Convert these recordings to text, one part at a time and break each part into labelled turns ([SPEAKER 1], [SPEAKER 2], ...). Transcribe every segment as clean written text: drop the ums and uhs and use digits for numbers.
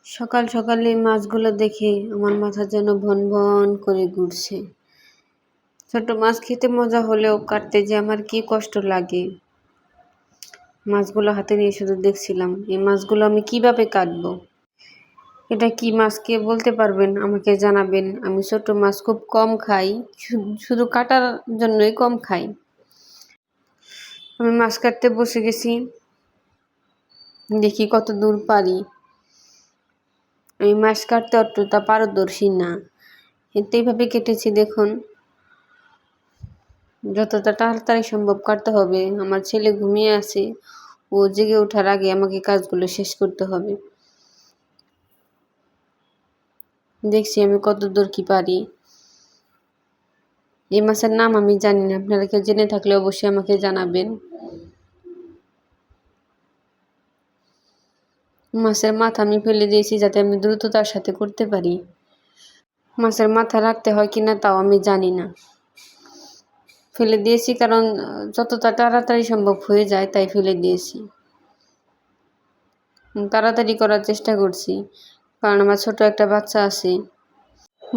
[SPEAKER 1] সকাল সকালে মাছগুলো দেখে আমার মাথা যেন ভন ভন করে ঘুরছে। ছোট মাছ খেতে মজা হলেও কাটতে যে আমার কি কষ্ট লাগে। মাছগুলো হাতে নিয়ে শুধু দেখছিলাম, এই মাছগুলো আমি কিভাবে কাটবো। এটা কি মাছ কে বলতে পারবেন? আমাকে জানাবেন। আমি ছোট মাছ খুব কম খাই, শুধু কাটার জন্যই কম খাই। আমি মাছ কাটতে বসে গেছি, দেখি কত দূর পারি। আমি মাছ কাটতে অতটা পারদর্শী না, কিন্তু এইভাবে কেটেছি দেখুন। যতটা তাড়াতাড়ি সম্ভব কাটতে হবে। আমার ছেলে ঘুমিয়ে আছে, ও জেগে ওঠার আগে আমাকে কাজগুলো শেষ করতে হবে। দেখছি আমি কত দূর কি পারি। এই মাছের নাম আমি জানি না, আপনারা কেউ জেনে থাকলে অবশ্যই আমাকে জানাবেন। মাছের মাথা আমি ফেলে দিয়েছি যাতে আমি দ্রুততার সাথে করতে পারি। মাছের মাথা রাখতে হয় কিনা তাও আমি জানি না। ফেলে দিয়েছি কারণ যতটা তাড়াতাড়ি সম্ভব হয়ে যায় তাই ফেলে দিয়েছি। তাড়াতাড়ি করার চেষ্টা করছি, কারণ আমার ছোট একটা বাচ্চা আছে।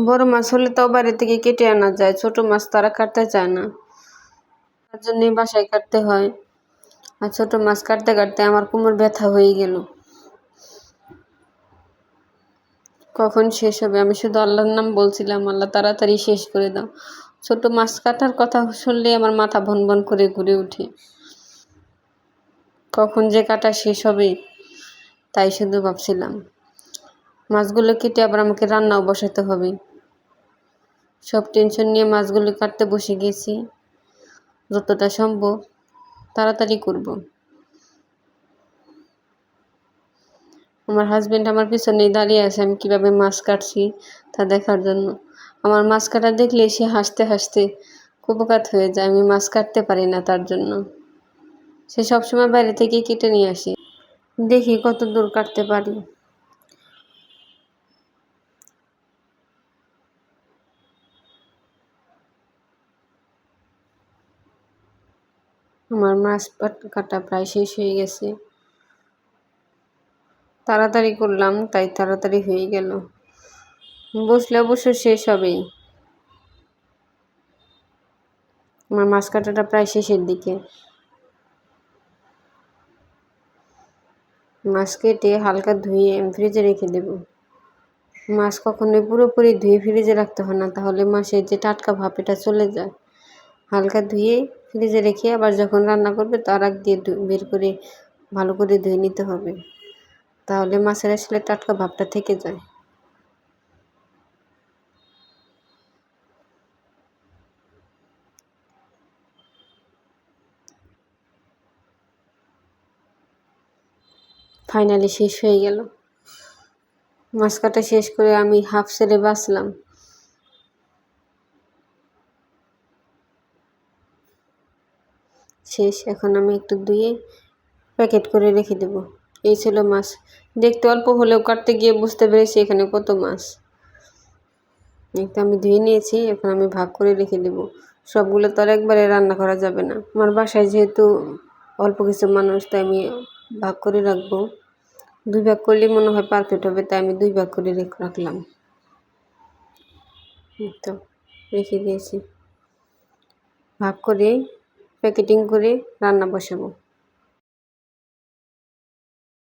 [SPEAKER 1] বড় মাছ হলে তাও বাইরে থেকে কেটে আনা যায়, ছোট মাছ তারা কাটতে চায় না, তার জন্যই বাসায় কাটতে হয়। আর ছোট মাছ কাটতে কাটতে আমার কোমর ব্যথা হয়ে গেল। কখন শেষ হবে? আমি শুধু আল্লাহর নাম বলছিলাম, আল্লাহ তাড়াতাড়ি শেষ করে দাও। ছোট মাছ কাটার কথা শুনলেই আমার মাথা ভন ভন করে ঘুরে ওঠে। কখন যে কাটা শেষ হবে তাই শুধু ভাবছিলাম। মাছগুলো কেটে আবার আমাকে রান্নাও বসাতে হবে। সব টেনশন নিয়ে মাছগুলো কাটতে বসে গেছি। যতটা সম্ভব তাড়াতাড়ি করব। আমার হাজবেন্ড আমার পিছনেই দাঁড়িয়ে আছে আমি কিভাবে মাছ কাটছি তা দেখার জন্য। আমার মাছ কাটা দেখলে সে হাসতে হাসতে কুপোকাত হয়ে যায়। আমি মাছ কাটতে পারি না, তার জন্য সে সবসময় বাইরে থেকে কেটে নিয়ে আসে। দেখি কত দূর কাটতে পারি। আমার মাছ কাটা প্রায় শেষ হয়ে গেছে। তাড়াতাড়ি করলাম তাই তাড়াতাড়ি হয়ে গেল। বসলে অবশ্য শেষ হবেই। আমার মাছ কাটাটা প্রায় শেষের দিকে। মাছ কেটে হালকা ধুয়ে ফ্রিজে রেখে দেব। মাছ কখনোই পুরোপুরি ধুয়ে ফ্রিজে রাখতে হয় না, তাহলে মাছের যে টাটকা ভাব এটা চলে যায়। হালকা ধুয়ে ফ্রিজে রেখে আবার যখন রান্না করবে তার আগ দিয়ে বের করে ভালো করে ধুয়ে নিতে হবে, তাহলে মাছের আসলে টাটকা ভাবটা থেকে যায়। ফাইনালি শেষ হয়ে গেল। মাছ কাটা শেষ করে আমি হাফ ছেড়ে বাঁচলাম। শেষ। এখন আমি একটু ধুয়ে প্যাকেট করে রেখে দেব। এই ছিল মাছ। দেখতে অল্প হলেও কাটতে গিয়ে বুঝতে পেরেছি এখানে কত মাছ। একটা আমি ধুয়ে নিয়েছি, এখন আমি ভাগ করে রেখে দেব। সবগুলো তো আর একবারে রান্না করা যাবে না। আমার বাসায় যেহেতু অল্প কিছু মানুষ, তাই আমি ভাগ করে রাখবো। 2 ভাগ করলে মনে হয় পারফেক্ট হবে, তাই আমি 2 ভাগ করে রাখলাম। তো রেখে দিয়েছি। ভাগ করে প্যাকেটিং করে রান্না বসাবো।